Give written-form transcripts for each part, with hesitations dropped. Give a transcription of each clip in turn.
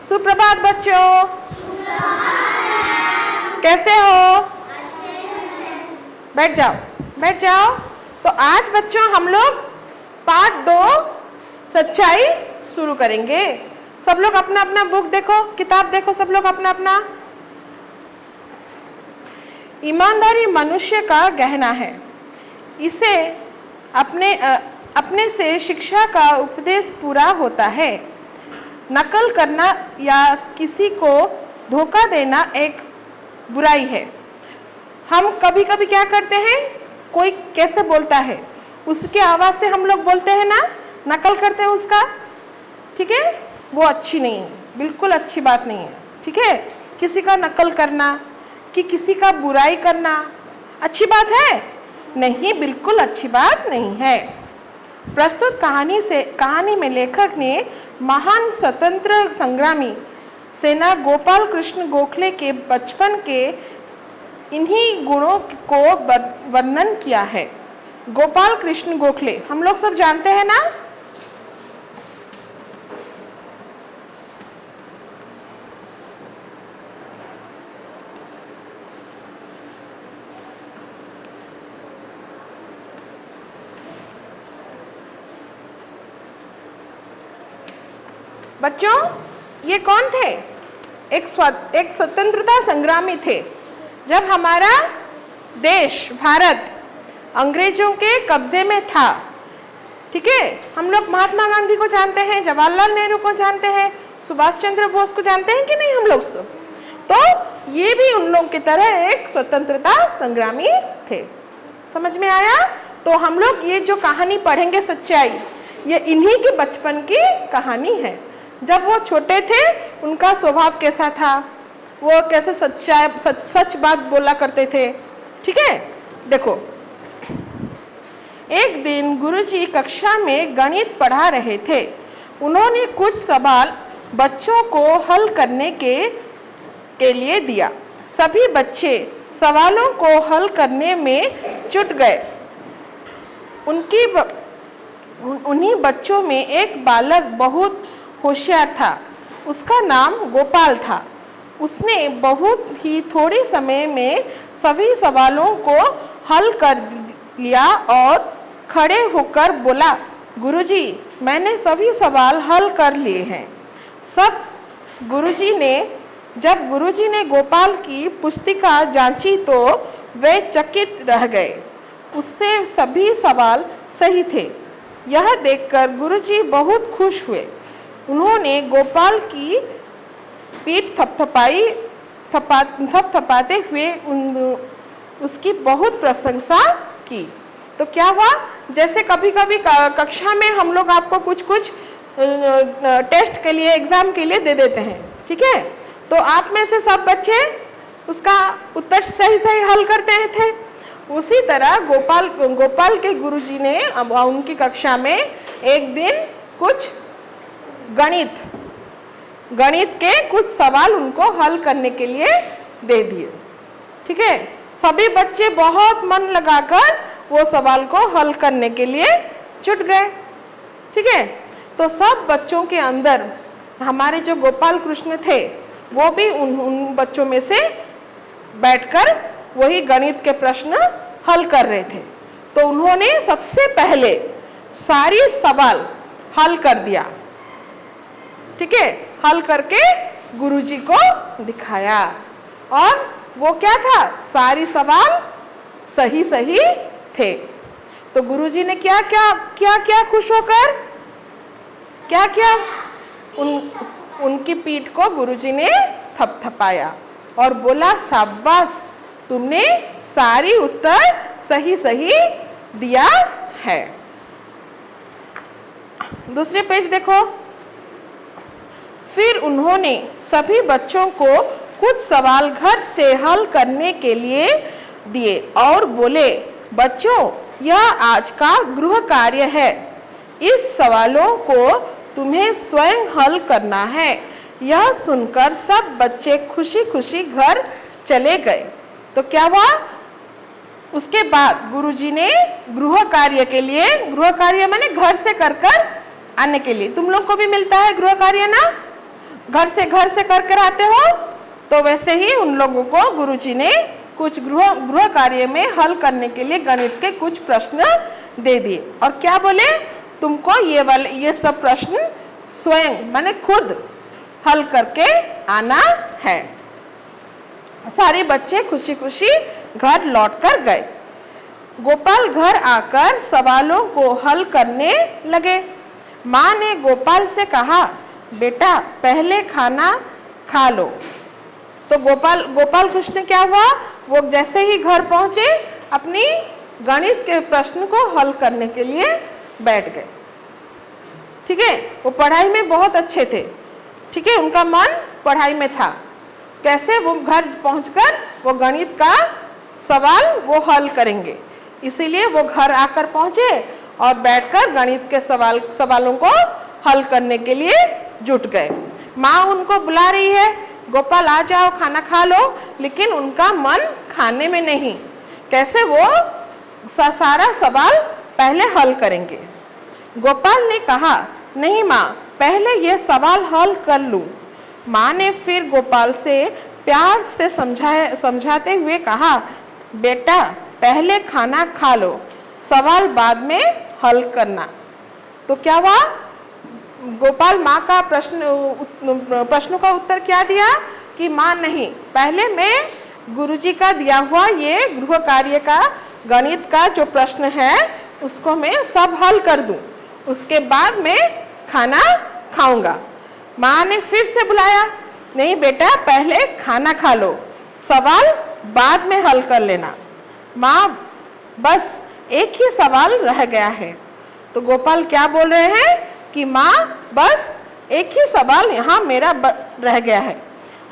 सुप्रभात बच्चों। कैसे हो? बैठ जाओ, बैठ जाओ। तो आज बच्चों हम लोग पाठ 2 सच्चाई शुरू करेंगे। सब लोग अपना अपना बुक देखो, किताब देखो, सब लोग अपना अपना। ईमानदारी मनुष्य का गहना है, इसे अपने से शिक्षा का उपदेश पूरा होता है। नकल करना या किसी को धोखा देना एक बुराई है। हम कभी कभी क्या करते हैं, कोई कैसे बोलता है उसके आवाज़ से हम लोग बोलते हैं ना, नकल करते हैं उसका, ठीक है। वो अच्छी नहीं है, बिल्कुल अच्छी बात नहीं है, ठीक है। किसी का नकल करना कि किसी का बुराई करना अच्छी बात है? नहीं, बिल्कुल अच्छी बात नहीं है। प्रस्तुत कहानी में लेखक ने महान स्वतंत्र संग्रामी सेना गोपाल कृष्ण गोखले के बचपन के इन्हीं गुणों को वर्णन किया है। गोपाल कृष्ण गोखले हम लोग सब जानते हैं ना। बच्चों, ये कौन थे? एक स्वतंत्रता संग्रामी थे। जब हमारा देश भारत अंग्रेजों के कब्जे में था, ठीक है। हम लोग महात्मा गांधी को जानते हैं, जवाहरलाल नेहरू को जानते हैं, सुभाष चंद्र बोस को जानते हैं कि नहीं हम लोग सब? तो ये भी उन लोगों की तरह एक स्वतंत्रता संग्रामी थे। समझ में आया? तो हम लोग ये जो कहानी पढ़ेंगे सच्चाई, ये इन्हीं के बचपन की कहानी है। जब वो छोटे थे उनका स्वभाव कैसा था, वो कैसे सच बात बोला करते थे, ठीक है। देखो, एक दिन गुरुजी कक्षा में गणित पढ़ा रहे थे। उन्होंने कुछ सवाल बच्चों को हल करने के लिए दिया। सभी बच्चे सवालों को हल करने में जुट गए। उन्हीं बच्चों में एक बालक बहुत होशियार था। उसका नाम गोपाल था। उसने बहुत ही थोड़े समय में सभी सवालों को हल कर लिया और खड़े होकर बोला, गुरुजी, मैंने सभी सवाल हल कर लिए हैं। जब गुरुजी ने गोपाल की पुस्तिका जांची तो वे चकित रह गए। उससे सभी सवाल सही थे। यह देखकर गुरुजी बहुत खुश हुए। उन्होंने गोपाल की पीठ थपथपाते हुए उसकी बहुत प्रशंसा की। तो क्या हुआ, जैसे कभी कभी कक्षा में हम लोग आपको कुछ टेस्ट के लिए, एग्जाम के लिए दे देते हैं, ठीक है। तो आप में से सब बच्चे उसका उत्तर सही सही हल करते थे। उसी तरह गोपाल के गुरुजी ने अब उनकी कक्षा में एक दिन कुछ गणित के कुछ सवाल उनको हल करने के लिए दे दिए, ठीक है। सभी बच्चे बहुत मन लगाकर वो सवाल को हल करने के लिए जुट गए, ठीक है। तो सब बच्चों के अंदर हमारे जो गोपाल कृष्ण थे, वो भी उन बच्चों में से बैठकर वही गणित के प्रश्न हल कर रहे थे। तो उन्होंने सबसे पहले सारी सवाल हल कर दिया, ठीक है। हल करके गुरुजी को दिखाया और वो क्या था, सारी सवाल सही सही थे। तो गुरुजी ने क्या खुश होकर क्या किया, उनकी पीठ को गुरुजी ने थपथपाया और बोला, शाबाश, तुमने सारी उत्तर सही सही दिया है। दूसरे पेज देखो। फिर उन्होंने सभी बच्चों को कुछ सवाल घर से हल करने के लिए दिए और बोले, बच्चों, यह आज का गृह कार्य है। इस सवालों को तुम्हें स्वयं हल करना है। यह सुनकर सब बच्चे खुशी खुशी घर चले गए। तो क्या हुआ, उसके बाद गुरुजी ने गृह कार्य माने घर से कर आने के लिए, तुम लोग को भी मिलता है गृह कार्य ना, घर से करके आते हो, तो वैसे ही उन लोगों को गुरुजी ने कुछ गृह कार्य में हल करने के लिए गणित के कुछ प्रश्न दे दिए और क्या बोले, तुमको ये सब प्रश्न स्वयं माने खुद हल करके आना है। सारे बच्चे खुशी खुशी घर लौटकर गए। गोपाल घर आकर सवालों को हल करने लगे। माँ ने गोपाल से कहा, बेटा पहले खाना खा लो। तो गोपाल कृष्ण क्या हुआ, वो जैसे ही घर पहुंचे अपनी गणित के प्रश्न को हल करने के लिए बैठ गए। ठीक है, वो पढ़ाई में बहुत अच्छे थे। ठीक है, उनका मन पढ़ाई में था। कैसे वो घर पहुंचकर वो गणित का सवाल वो हल करेंगे, इसीलिए वो घर आकर पहुंचे और बैठकर गणित के सवालों को हल करने के लिए जुट गए। माँ उनको बुला रही है, गोपाल आ जाओ खाना खा लो, लेकिन उनका मन खाने में नहीं। कैसे वो सारा सवाल पहले हल करेंगे। गोपाल ने कहा, नहीं माँ, पहले ये सवाल हल कर लूं। माँ ने फिर गोपाल से प्यार से समझाते हुए कहा, बेटा पहले खाना खा लो, सवाल बाद में हल करना। तो क्या हुआ, गोपाल माँ का प्रश्न का उत्तर क्या दिया कि माँ नहीं, पहले मैं गुरुजी का दिया हुआ ये गृह कार्य का गणित का जो प्रश्न है उसको मैं सब हल कर दूं, उसके बाद मैं खाना खाऊंगा। माँ ने फिर से बुलाया, नहीं बेटा पहले खाना खा लो, सवाल बाद में हल कर लेना। माँ बस एक ही सवाल रह गया है। तो गोपाल क्या बोल रहे हैं कि माँ बस एक ही सवाल यहाँ मेरा रह गया है,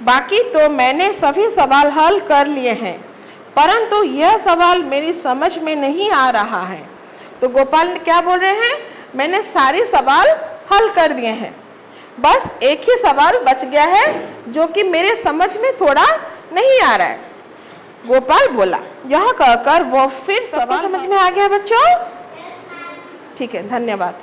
बाकी तो मैंने सभी सवाल हल कर लिए हैं, परंतु यह सवाल मेरी समझ में नहीं आ रहा है। तो गोपाल क्या बोल रहे हैं, मैंने सारे सवाल हल कर दिए हैं, बस एक ही सवाल बच गया है जो कि मेरे समझ में थोड़ा नहीं आ रहा है। गोपाल बोला। यह कहकर वो फिर सवाल समझ में आ गया बच्चों? ठीक है, धन्यवाद।